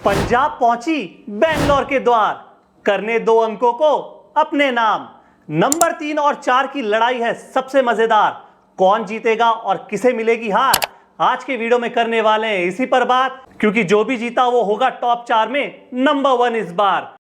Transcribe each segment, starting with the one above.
पंजाब पहुंची बेंगलोर के द्वार, करने 2 अंकों को अपने नाम। नंबर 3 और 4 की लड़ाई है सबसे मजेदार, कौन जीतेगा और किसे मिलेगी हार। आज के वीडियो में करने वाले हैं इसी पर बात, क्योंकि जो भी जीता वो होगा टॉप 4 में नंबर 1 इस बार।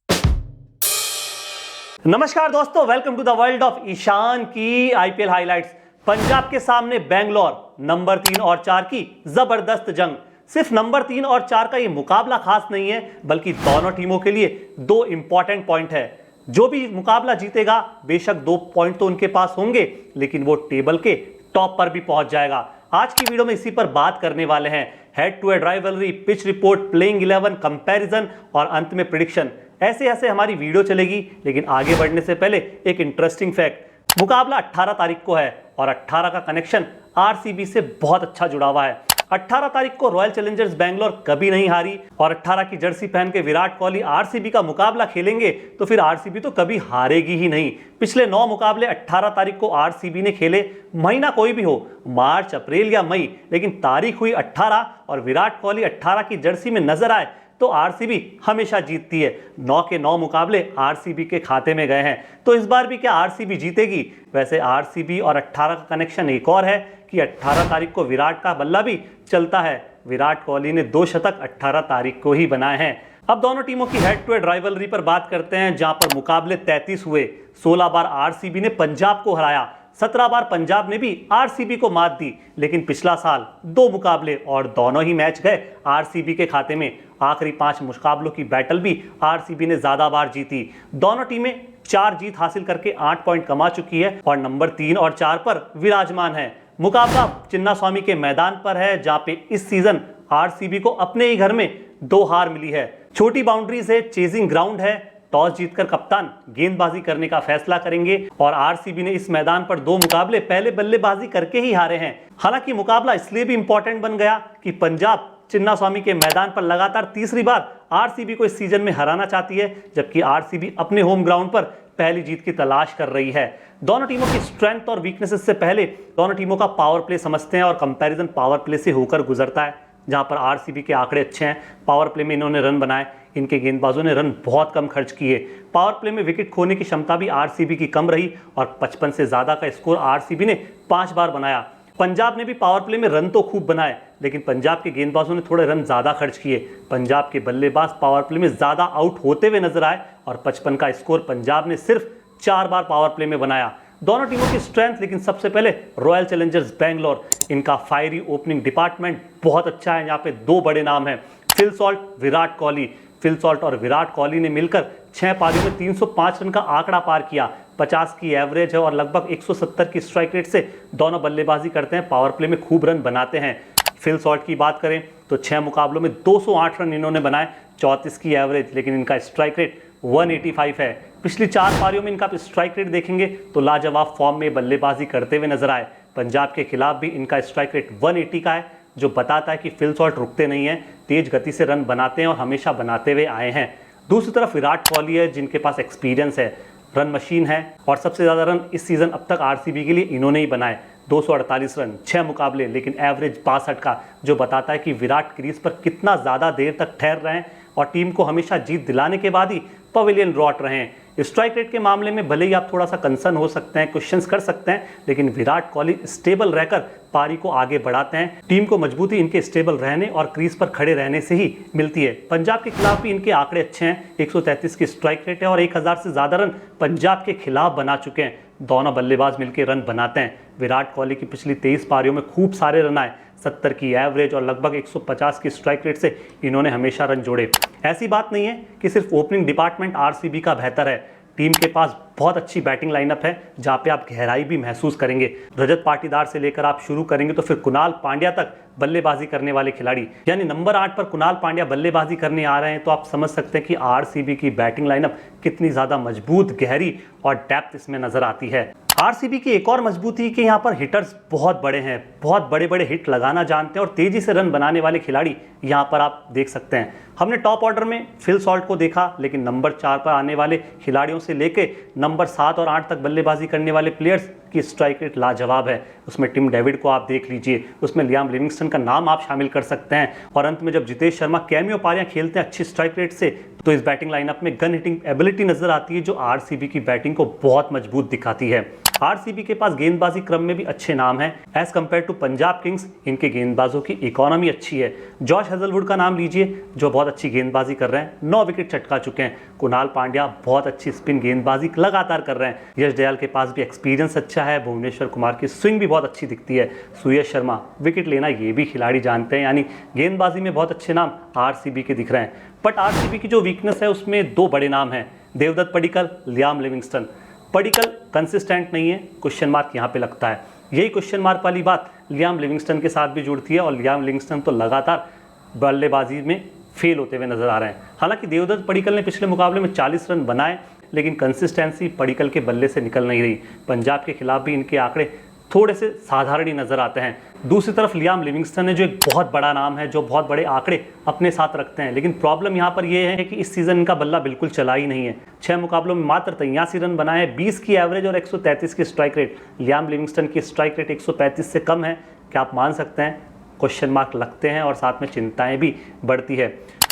नमस्कार दोस्तों, welcome to the world of Ishan की आईपीएल हाइलाइट्स। पंजाब के सामने बेंगलोर, नंबर 3 और 4 की जबरदस्त जंग। सिर्फ नंबर 3 और 4 का ये मुकाबला खास नहीं है, बल्कि दोनों टीमों के लिए 2 इंपॉर्टेंट पॉइंट है। जो भी मुकाबला जीतेगा बेशक 2 पॉइंट तो उनके पास होंगे, लेकिन वो टेबल के टॉप पर भी पहुंच जाएगा। आज की वीडियो में इसी पर बात करने वाले हैं। Head to head rivalry, pitch report, playing 11, comparison और अंत में प्रेडिक्शन। ऐसे ऐसे हमारी वीडियो चलेगी, लेकिन आगे बढ़ने से पहले एक इंटरेस्टिंग फैक्ट। मुकाबला 18 तारीख को है और 18 का कनेक्शन आरसीबी से बहुत अच्छा जुड़ा हुआ है। 18 तारीख को रॉयल चैलेंजर्स बैंगलोर कभी नहीं हारी और 18 की जर्सी पहन के विराट कोहली आरसीबी का मुकाबला खेलेंगे तो फिर आरसीबी तो कभी हारेगी ही नहीं। पिछले 9 मुकाबले 18 तारीख को आरसीबी ने खेले, महीना कोई भी हो, मार्च, अप्रैल या मई, लेकिन तारीख हुई 18 और विराट कोहली 18 की जर्सी में नजर आए तो आरसीबी हमेशा जीतती है। 9 के 9 मुकाबले आरसीबी के खाते में गए हैं, तो इस बार भी क्या आरसीबी जीतेगी? वैसे आरसीबी और 18 का कनेक्शन एक और है कि 18 तारीख को विराट का बल्ला भी चलता है। विराट कोहली ने 2 शतक 18 तारीख को ही बनाए हैं। अब दोनों टीमों की हेड टू हेड राइवलरी पर बात करते हैं, जहां पर मुकाबले 33 हुए। 16 बार आरसीबी ने पंजाब को हराया, 17 बार पंजाब ने भी आरसीबी को मात दी। लेकिन पिछला साल 2 मुकाबले और दोनों ही मैच गए आरसीबी के खाते में। आखिरी 5 मुकाबलों की बैटल भी आरसीबी ने ज्यादा बार जीती। दोनों टीमें 4 जीत हासिल करके 8 पॉइंट कमा चुकी है और नंबर 3 और 4 पर विराजमान है। मुकाबला चिन्नास्वामी के मैदान पर है, जहां पे इस सीजन आरसीबी को अपने ही घर में 2 हार मिली है। छोटी बाउंड्रीज है, चेजिंग ग्राउंड है। टॉस जीतकर कप्तान गेंदबाजी करने का फैसला करेंगे और आरसीबी ने इस मैदान पर 2 मुकाबले पहले बल्लेबाजी करके ही हारे हैं। हालांकि मुकाबला इसलिए भी इंपॉर्टेंट बन गया कि पंजाब चिन्नास्वामी के मैदान पर लगातार तीसरी बार आरसीबी को इस सीजन में हराना चाहती है, जबकि आरसीबी अपने होम ग्राउंड पर पहली जीत की तलाश कर रही है। दोनों टीमों की स्ट्रेंथ और वीकनेसेस से पहले दोनों टीमों का पावर प्ले समझते हैं और कंपैरिजन पावर प्ले से होकर गुजरता है। जहां पर आरसीबी के आंकड़े अच्छे हैं, पावर प्ले में इन्होंने रन बनाए, इनके गेंदबाजों ने रन बहुत कम खर्च किए। पावर प्ले में विकेट खोने की क्षमता भी आरसीबी की कम रही और 55 से ज्यादा का स्कोर आरसीबी ने 5 बार बनाया। पंजाब ने भी पावर प्ले में रन तो खूब बनाए, लेकिन पंजाब के गेंदबाजों ने थोड़े रन ज्यादा खर्च किए। पंजाब के बल्लेबाज पावर प्ले में ज्यादा आउट होते हुए नजर आए और 55 का स्कोर पंजाब ने सिर्फ 4 बार पावर प्ले में बनाया। दोनों टीमों की स्ट्रेंथ, लेकिन सबसे पहले रॉयल चैलेंजर्स बैंगलोर, इनका फायरी ओपनिंग डिपार्टमेंट बहुत अच्छा है। यहाँ पे 2 बड़े नाम हैं, fill Salt, Virat Kohli. Phil Salt और विराट कोहली ने मिलकर 6 पारियों में 305 रन का आंकड़ा पार किया। 50 की एवरेज है और लगभग 170 की स्ट्राइक रेट से दोनों बल्लेबाजी करते हैं, पावर प्ले में खूब रन बनाते हैं। फिल सॉल्ट की बात करें तो 6 मुकाबलों में 208 रन इन्होंने बनाए, 34 की एवरेज, लेकिन इनका स्ट्राइक रेट 185 है। पिछली 4 पारियों में इनका स्ट्राइक रेट देखेंगे तो लाजवाब फॉर्म में बल्लेबाजी करते हुए नजर आए। पंजाब के खिलाफ भी इनका स्ट्राइक रेट 180 का है, जो बताता है कि फिल सॉल्ट रुकते नहीं हैं, तेज गति से रन बनाते हैं और हमेशा बनाते हुए आए हैं। दूसरी तरफ विराट कोहली है, जिनके पास एक्सपीरियंस है, रन मशीन है और सबसे ज़्यादा रन इस सीज़न अब तक आरसीबी के लिए इन्होंने ही बनाए, 248 रन, 6 मुकाबले, लेकिन एवरेज 62 का, जो बताता है कि विराट क्रीज पर कितना ज़्यादा देर तक ठहर रहे हैं और टीम को हमेशा जीत दिलाने के बाद ही पवेलियन लौट रहे हैं। स्ट्राइक रेट के मामले में भले ही आप थोड़ा सा कंसर्न हो सकते हैं, क्वेश्चंस कर सकते हैं, लेकिन विराट कोहली स्टेबल रहकर पारी को आगे बढ़ाते हैं। टीम को मजबूती इनके स्टेबल रहने और क्रीज पर खड़े रहने से ही मिलती है। पंजाब के खिलाफ भी इनके आंकड़े अच्छे हैं, 133 की स्ट्राइक रेट है और 1000 से ज्यादा रन पंजाब के खिलाफ बना चुके हैं। दोनों बल्लेबाज मिलकर रन बनाते हैं। विराट कोहली की पिछली 23 पारियों में खूब सारे रन आए, 70 की एवरेज और लगभग 150 की स्ट्राइक रेट से इन्होंने हमेशा रन जोड़े। ऐसी बात नहीं है कि सिर्फ ओपनिंग डिपार्टमेंट आरसीबी का बेहतर है, टीम के पास बहुत अच्छी बैटिंग लाइनअप है, जहां पे आप गहराई भी महसूस करेंगे। रजत पाटीदार से लेकर आप शुरू करेंगे तो फिर कुणाल पांड्या तक बल्लेबाजी करने वाले खिलाड़ी, यानी नंबर 8 पर कुणाल पांड्या बल्लेबाजी करने आ रहे हैं, तो आप समझ सकते हैं कि आरसीबी की बैटिंग लाइनअप कितनी ज्यादा मजबूत, गहरी और डेप्थ इसमें नजर आती है। आरसीबी की एक और मजबूती कि यहाँ पर हिटर्स बहुत बड़े हैं, बहुत बड़े बड़े हिट लगाना जानते हैं और तेजी से रन बनाने वाले खिलाड़ी यहाँ पर आप देख सकते हैं। हमने टॉप ऑर्डर में फिल सॉल्ट को देखा, लेकिन नंबर 4 पर आने वाले खिलाड़ियों से लेके नंबर 7 और 8 तक बल्लेबाजी करने वाले प्लेयर्स की स्ट्राइक रेट लाजवाब है। उसमें टिम डेविड को आप देख लीजिए, उसमें लियाम लिविंगस्टन का नाम आप शामिल कर सकते हैं, और अंत में जब जितेश शर्मा कैमियो पारियां खेलते हैं अच्छी स्ट्राइक रेट से, तो इस बैटिंग लाइनअप में गन हिटिंग एबिलिटी नजर आती है जो आरसीबी की बैटिंग को बहुत मजबूत दिखाती है। आरसीबी के पास गेंदबाजी क्रम में भी अच्छे नाम हैं as compare to Punjab Kings. इनके गेंदबाजों की इकोनॉमी अच्छी है। जॉश हेजलवुड का नाम लीजिए जो बहुत अच्छी गेंदबाजी कर रहे हैं, 9 विकेट चटका चुके हैं। कुणाल पांड्या बहुत अच्छी स्पिन गेंदबाजी लगातार कर रहे हैं। यश दयाल के पास भी एक्सपीरियंस अच्छा है। भुवनेश्वर कुमार की स्विंग भी बहुत अच्छी दिखती है। सुयश शर्मा विकेट लेना ये भी खिलाड़ी जानते हैं, यानी गेंदबाजी में बहुत अच्छे नाम आरसीबी के दिख रहे हैं। बट आरसीबी की जो वीकनेस है उसमें 2 बड़े नाम हैं, Devdutt Padikkal, Liam Livingstone. Padikkal consistent नहीं है, क्वेश्चन मार्क यहाँ पे लगता है। यही क्वेश्चन मार्क वाली बात लियाम लिविंगस्टन के साथ भी जुड़ती है, और लियाम लिविंगस्टन तो लगातार बल्लेबाजी में फेल होते हुए नजर आ रहे हैं। हालांकि देवदत्त पडिक्कल ने पिछले मुकाबले में 40 रन बनाए, लेकिन कंसिस्टेंसी पडिक्कल के बल्ले से निकल नहीं रही। पंजाब के खिलाफ भी इनके आंकड़े थोड़े से साधारण ही नजर आते हैं। दूसरी तरफ लियाम लिविंगस्टन है जो एक बहुत बड़ा नाम है, जो बहुत बड़े आंकड़े अपने साथ रखते हैं, लेकिन प्रॉब्लम यहाँ पर यह है कि इस सीजन इनका बल्ला बिल्कुल चला ही नहीं है। 6 मुकाबलों में मात्र 83 रन बनाए, 20 की एवरेज और 133 की स्ट्राइक रेट। लियाम लिविंगस्टन की स्ट्राइक रेट 135 से कम है। क्या आप मान सकते हैं? क्वेश्चन मार्क लगते हैं और साथ में चिंताएं भी बढ़ती है।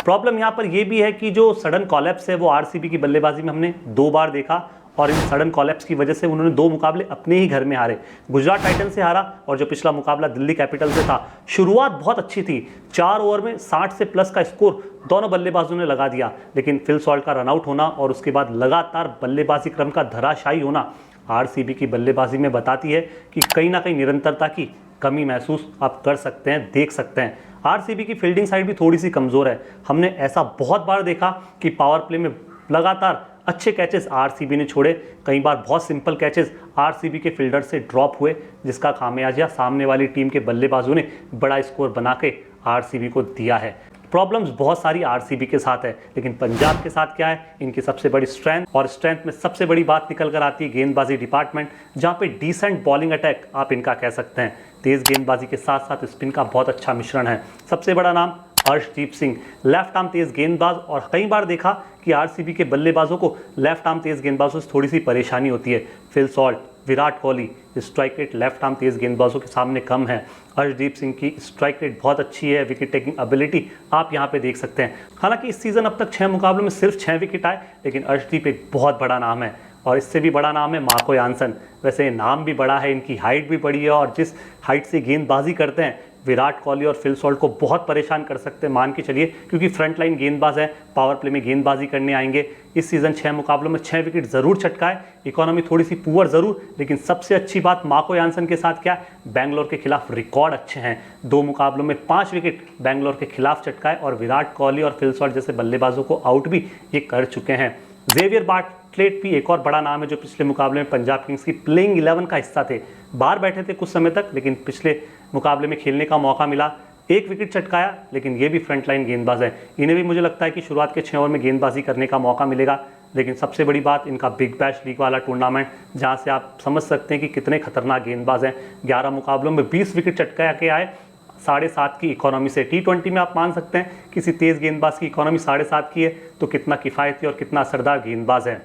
प्रॉब्लम यहाँ पर यह भी है कि जो सडन कॉलेप्स है वो आरसीबी की बल्लेबाजी में हमने 2 बार देखा, और इन सडन कॉलेप्स की वजह से उन्होंने 2 मुकाबले अपने ही घर में हारे। गुजरात टाइटंस से हारा, और जो पिछला मुकाबला दिल्ली कैपिटल से था, शुरुआत बहुत अच्छी थी। 4 ओवर में 60 से प्लस का स्कोर दोनों बल्लेबाजों ने लगा दिया, लेकिन फिल सॉल्ट का रनआउट होना और उसके बाद लगातार बल्लेबाजी क्रम का धराशायी होना आरसीबी की बल्लेबाजी में बताती है कि कहीं ना कहीं निरंतरता की कमी महसूस आप कर सकते हैं, देख सकते हैं। आरसीबी की फील्डिंग साइड भी थोड़ी सी कमज़ोर है। हमने ऐसा बहुत बार देखा कि पावर प्ले में लगातार अच्छे कैचेस आरसीबी ने छोड़े, कई बार बहुत सिंपल कैचेस आरसीबी के फील्डर से ड्रॉप हुए, जिसका खामियाजा सामने वाली टीम के बल्लेबाजों ने बड़ा स्कोर बना के आरसीबी को दिया है। प्रॉब्लम्स बहुत सारी आरसीबी के साथ है, लेकिन पंजाब के साथ क्या है? इनकी सबसे बड़ी स्ट्रेंथ, और स्ट्रेंथ में सबसे बड़ी बात निकल कर आती है गेंदबाजी डिपार्टमेंट, जहां पे डिसेंट बॉलिंग अटैक आप इनका कह सकते हैं। तेज गेंदबाजी के साथ साथ स्पिन का बहुत अच्छा मिश्रण है। सबसे बड़ा नाम अर्शदीप सिंह, लेफ्ट आर्म तेज गेंदबाज, और कई बार देखा कि आरसीबी के बल्लेबाजों को लेफ्ट आर्म तेज गेंदबाजों से थोड़ी सी परेशानी होती है। Phil Salt, Virat Kohli strike rate left arm तेज गेंदबाजों के सामने कम है। अर्शदीप सिंह की स्ट्राइक रेट बहुत अच्छी है, विकेट टेकिंग एबिलिटी आप यहां पे देख सकते हैं। हालांकि इस सीजन अब तक 6 मुकाबलों में सिर्फ 6 विकेट आए, लेकिन अर्शदीप एक बहुत बड़ा नाम है, और इससे भी बड़ा नाम है मार्को यानसन। वैसे नाम भी बड़ा है, इनकी हाइट भी बड़ी है, और जिस हाइट से गेंदबाजी करते हैं विराट कोहली और फिल सॉल्ट को बहुत परेशान कर सकते हैं, मान के चलिए, क्योंकि फ्रंट लाइन गेंदबाज है, पावर प्ले में गेंदबाजी करने आएंगे। इस सीजन 6 मुकाबलों में 6 विकेट जरूर चटकाए, इकोनॉमी थोड़ी सी पुअर जरूर, लेकिन सबसे अच्छी बात मार्को यानसन के साथ क्या, बेंगलोर के खिलाफ रिकॉर्ड अच्छे हैं। 2 मुकाबलों में 5 विकेट बेंगलोर के खिलाफ चटकाए, और विराट कोहली और फिल सॉल्ट जैसे बल्लेबाजों को आउट भी ये कर चुके हैं। जेवियर बार्टलेट भी एक और बड़ा नाम है, जो पिछले मुकाबले में पंजाब किंग्स की प्लेइंग 11 का हिस्सा थे। बाहर बैठे थे कुछ समय तक, लेकिन पिछले मुकाबले में खेलने का मौका मिला, 1 विकेट चटकाया, लेकिन ये भी फ्रंट लाइन गेंदबाज है। इन्हें भी मुझे लगता है कि शुरुआत के 6 ओवर में गेंदबाजी करने का मौका मिलेगा। लेकिन सबसे बड़ी बात इनका बिग बैश लीग वाला टूर्नामेंट, जहां से आप समझ सकते हैं कि कितने खतरनाक गेंदबाज हैं। 11 मुकाबलों में 20 विकेट चटका के आए, 7.5 की इकोनॉमी से। T20 में आप मान सकते हैं किसी तेज गेंदबाज की इकोनॉमी 7.5 की है तो कितना किफ़ायती और कितना असरदार गेंदबाज है।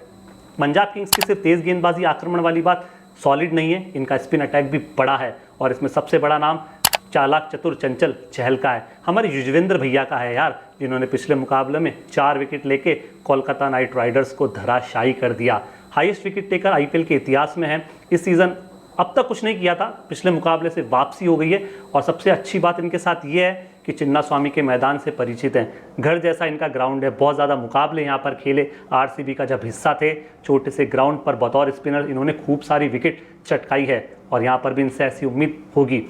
पंजाब किंग्स की सिर्फ तेज गेंदबाजी आक्रमण वाली बात सॉलिड नहीं है, इनका स्पिन अटैक भी बड़ा है, और इसमें सबसे बड़ा नाम चालाक चतुर चंचल चहल का है। हमारे युजवेंद्र भैया का है यार, जिन्होंने पिछले मुकाबले में 4 विकेट लेके कोलकाता नाइट राइडर्स को धराशायी कर दिया। हाईएस्ट विकेट टेकर आईपीएल के इतिहास में है। इस सीजन अब तक कुछ नहीं किया था, पिछले मुकाबले से वापसी हो गई है, और सबसे अच्छी बात इनके साथ ये है कि चिन्ना स्वामी के मैदान से परिचित हैं। घर जैसा इनका ग्राउंड है, बहुत ज़्यादा मुकाबले यहाँ पर खेले। आरसीबी का जब हिस्सा थे, छोटे से ग्राउंड पर बतौर स्पिनर इन्होंने खूब सारी विकेट चटकाई है, और यहाँ पर भी इनसे ऐसी उम्मीद होगी।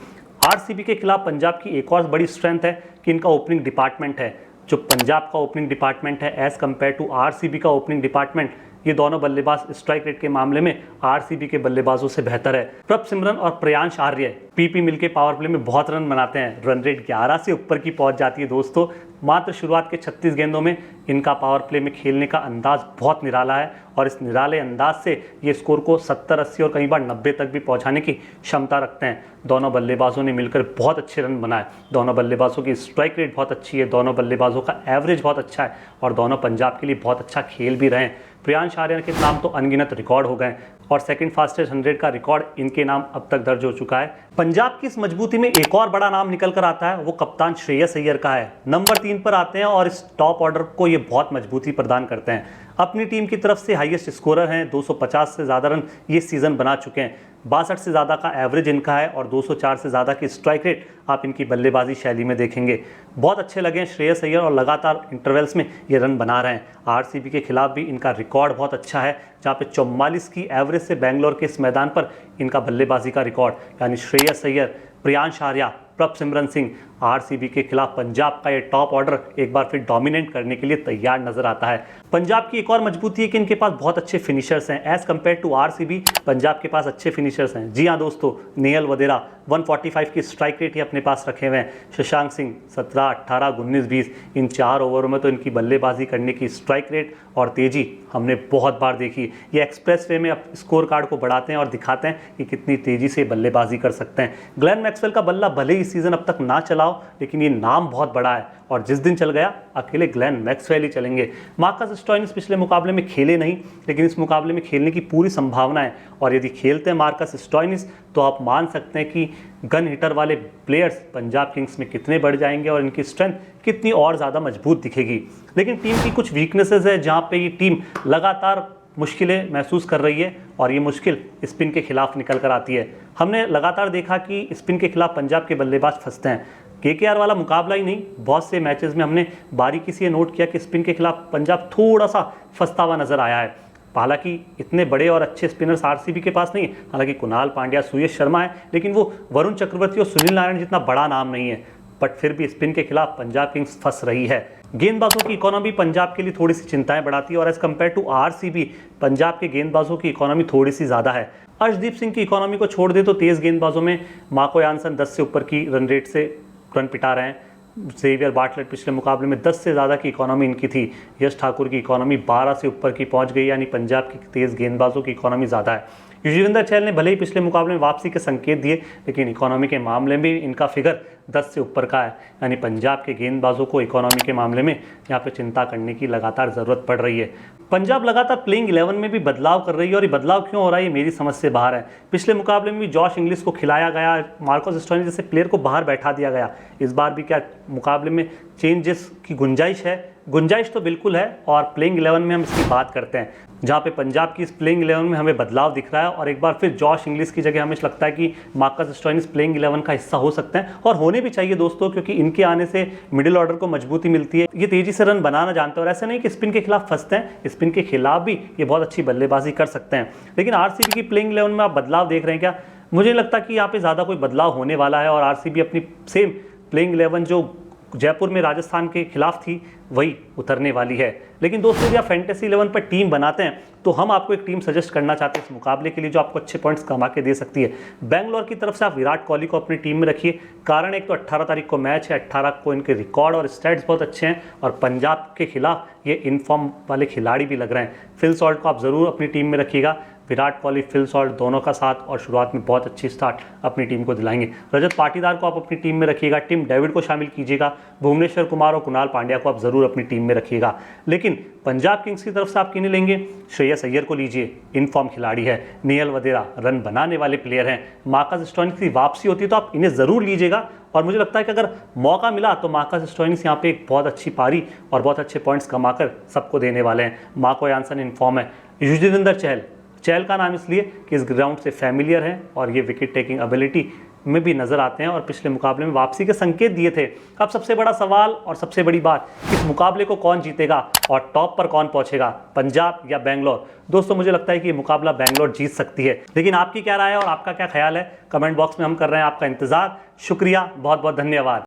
आरसीबी के खिलाफ पंजाब की एक और बड़ी स्ट्रेंथ है कि इनका ओपनिंग डिपार्टमेंट है। जो पंजाब का ओपनिंग डिपार्टमेंट है एज़ कम्पेयर टू आरसीबी का ओपनिंग डिपार्टमेंट, ये दोनों बल्लेबाज स्ट्राइक रेट के मामले में आरसीबी के बल्लेबाजों से बेहतर है। प्रभ सिमरन और प्रियांश आर्य पीपी मिलके पावर प्ले में बहुत रन बनाते हैं, रन रेट 11 से ऊपर की पहुंच जाती है दोस्तों। मात्र शुरुआत के 36 गेंदों में इनका पावर प्ले में खेलने का अंदाज बहुत निराला है, और इस निराले अंदाज से ये स्कोर को 70, 80 और कई बार 90 तक भी पहुंचाने की क्षमता रखते हैं। दोनों बल्लेबाजों ने मिलकर बहुत अच्छे रन बनाए। दोनों बल्लेबाजों की स्ट्राइक रेट बहुत अच्छी है, दोनों बल्लेबाजों का एवरेज बहुत अच्छा है, और दोनों पंजाब के लिए बहुत अच्छा खेल भी रहे हैं। प्रियांश आर्या के नाम तो अनगिनत रिकॉर्ड हो गए और सेकंड फास्टेस्ट 100 का रिकॉर्ड इनके नाम अब तक दर्ज हो चुका है। पंजाब की इस मजबूती में एक और बड़ा नाम निकल कर आता है, वो कप्तान श्रेयस अय्यर का है। नंबर 3 पर आते हैं और इस टॉप ऑर्डर को ये बहुत मजबूती प्रदान करते हैं। अपनी टीम की तरफ से हाईएस्ट स्कोरर हैं, 250 से ज़्यादा रन ये सीज़न बना चुके हैं। 62 से ज़्यादा का एवरेज इनका है और 204 से ज़्यादा की स्ट्राइक रेट आप इनकी बल्लेबाजी शैली में देखेंगे। बहुत अच्छे लगे हैं श्रेयस अय्यर और लगातार इंटरवल्स में ये रन बना रहे हैं। आरसीबी के खिलाफ भी इनका रिकॉर्ड बहुत अच्छा है, जहाँ पे 44 की एवरेज से बेंगलोर के इस मैदान पर इनका बल्लेबाजी का रिकॉर्ड। यानी श्रेयस अय्यर, प्रियांश आर्या, प्रभसिमरन सिंह, आरसीबी के खिलाफ पंजाब का ये टॉप ऑर्डर एक बार फिर डोमिनेट करने के लिए तैयार नजर आता है। पंजाब की एक और मजबूती है कि इनके पास बहुत अच्छे फिनिशर्स हैं। As compare to RCB Punjab के पास अच्छे फिनिशर्स हैं। जी हाँ दोस्तों, नेहल वधेरा 145 की स्ट्राइक रेट ही अपने पास रखे हुए हैं। शशांक सिंह 17, 18, 19, 20 इन 4 ओवरों में तो इनकी बल्लेबाजी करने की स्ट्राइक रेट और तेजी हमने बहुत बार देखी। ये एक्सप्रेस वे में स्कोर कार्ड को बढ़ाते हैं और दिखाते हैं कि कितनी तेजी से बल्लेबाजी कर सकते हैं। ग्लेन मैक्सवेल का बल्ला भले ही सीजन अब तक ना चलाओ, लेकिन ये नाम बहुत बड़ा है और जिस दिन चल गया अकेले ग्लेन मैक्सवेल ही चलेंगे। मार्कस स्टोइनिस पिछले मुकाबले में खेले नहीं, लेकिन इस मुकाबले में खेलने की पूरी संभावना है और यदि खेलते हैं मार्कस स्टोइनिस तो आप मान सकते हैं कि गन हिटर वाले प्लेयर्स पंजाब किंग्स में कितने बढ़ जाएंगे और इनकी स्ट्रेंथ कितनी और ज़्यादा मजबूत दिखेगी। लेकिन टीम की कुछ वीकनेसेस है जहाँ पे ये टीम लगातार मुश्किलें महसूस कर रही है और ये मुश्किल स्पिन के खिलाफ निकल कर आती है। हमने लगातार देखा कि स्पिन के खिलाफ पंजाब के बल्लेबाज फंसते हैं। केकेआर वाला मुकाबला ही नहीं, बहुत से मैचेस में हमने बारीकी से नोट किया कि स्पिन के खिलाफ पंजाब थोड़ा सा फंसता हुआ नजर आया है। हालांकि इतने बड़े और अच्छे स्पिनर्स आरसीबी के पास नहीं है। हालांकि कुणाल पांड्या, सुयश शर्मा है, लेकिन वो वरुण चक्रवर्ती और सुनील नारायण जितना बड़ा नाम नहीं है। बट फिर भी स्पिन के खिलाफ पंजाब किंग्स फंस रही है। गेंदबाजों की इकोनॉमी पंजाब के लिए थोड़ी सी चिंताएं बढ़ाती है और as compare to RCB Punjab के गेंदबाजों की इकोनॉमी थोड़ी सी ज़्यादा है। अर्शदीप सिंह की इकोनॉमी को छोड़ दे तो तेज़ गेंदबाजों में मार्को यानसन 10 से ऊपर की रन रेट से रन पिटा रहे हैं। जेवियर बार्टलेट पिछले मुकाबले में 10 से ज़्यादा की इकोनॉमी इनकी थी। यश ठाकुर की इकोनॉमी 12 से ऊपर की पहुंच गई, यानी पंजाब की तेज़ गेंदबाजों की इकोनॉमी ज़्यादा है। युजवेंद्र चहल ने भले ही पिछले मुकाबले में वापसी के संकेत दिए, लेकिन इकोनॉमी के मामले में इनका फिगर 10 से ऊपर का है। यानी पंजाब के गेंदबाजों को इकोनॉमी के मामले में यहाँ पे चिंता करने की लगातार ज़रूरत पड़ रही है। पंजाब लगातार प्लेइंग 11 में भी बदलाव कर रही है और ये बदलाव क्यों हो रहा है ये मेरी समझ से बाहर है। पिछले मुकाबले में भी जॉश इंग्लिश को खिलाया गया, मार्कस स्टोइनिस जैसे प्लेयर को बाहर बैठा दिया गया। इस बार भी क्या मुकाबले में चेंजेस की गुंजाइश है? गुंजाइश तो बिल्कुल है और प्लेइंग 11 में हम इसकी बात करते हैं, जहाँ पे पंजाब की इस प्लेइंग 11 में हमें बदलाव दिख रहा है और एक बार फिर जॉश इंग्लिश की जगह हमें लगता है कि मार्कस स्टोइनिस प्लेइंग 11 का हिस्सा हो सकते हैं और होने भी चाहिए दोस्तों, क्योंकि इनके आने से मिडिल ऑर्डर को मजबूती मिलती है। ये तेजी से रन बनाना जानते हैं और ऐसा नहीं कि स्पिन के खिलाफ फंसते हैं, स्पिन के खिलाफ भी ये बहुत अच्छी बल्लेबाजी कर सकते हैं। लेकिन आरसीबी की प्लेइंग 11 में आप बदलाव देख रहे हैं क्या? मुझे नहीं लगता कि यहाँ पे ज़्यादा कोई बदलाव होने वाला है और आरसीबी अपनी सेम प्लेइंग 11 जो जयपुर में राजस्थान के खिलाफ थी वही उतरने वाली है। लेकिन दोस्तों यदि आप फैंटेसी 11 पर टीम बनाते हैं तो हम आपको एक टीम सजेस्ट करना चाहते हैं इस मुकाबले के लिए जो आपको अच्छे पॉइंट्स कमा के दे सकती है। बेंगलोर की तरफ से आप विराट कोहली को अपनी टीम में रखिए। कारण एक तो 18 तारीख को मैच है, 18 को इनके रिकॉर्ड और स्टैट्स बहुत अच्छे हैं और पंजाब के खिलाफ ये इनफॉर्म वाले खिलाड़ी भी लग रहे हैं। फिल सॉल्ट को आप ज़रूर अपनी टीम में रखिएगा। विराट कोहली, फिल सॉल्ट दोनों का साथ और शुरुआत में बहुत अच्छी स्टार्ट अपनी टीम को दिलाएंगे। रजत पाटीदार को आप अपनी टीम में रखिएगा। टिम डेविड को शामिल कीजिएगा। भुवनेश्वर कुमार और कुणाल पांड्या को आप ज़रूर अपनी टीम में रखिएगा। लेकिन पंजाब किंग्स की तरफ से आप किन्हें लेंगे? श्रेयस अय्यर को लीजिए, इनफॉर्म खिलाड़ी है। नेहल वधेरा रन बनाने वाले प्लेयर हैं। मार्कस स्टोइनिस की वापसी होती है तो आप इन्हें ज़रूर लीजिएगा और मुझे लगता है कि अगर मौका मिला तो मार्कस स्टोइनिस यहाँ पे एक बहुत अच्छी पारी और बहुत अच्छे पॉइंट्स कमाकर सबको देने वाले हैं। मार्को यानसन इनफॉर्म है। युजवेंद्र चहल का नाम इसलिए कि इस ग्राउंड से फैमिलियर है और ये विकेट टेकिंग एबिलिटी में भी नजर आते हैं और पिछले मुकाबले में वापसी के संकेत दिए थे। अब सबसे बड़ा सवाल और सबसे बड़ी बात, इस मुकाबले को कौन जीतेगा और टॉप पर कौन पहुंचेगा, पंजाब या बेंगलोर? दोस्तों मुझे लगता है कि ये मुकाबला बेंगलोर जीत सकती है, लेकिन आपकी क्या राय है और आपका क्या ख्याल है? कमेंट बॉक्स में हम कर रहे हैं आपका इंतजार। शुक्रिया, बहुत बहुत धन्यवाद।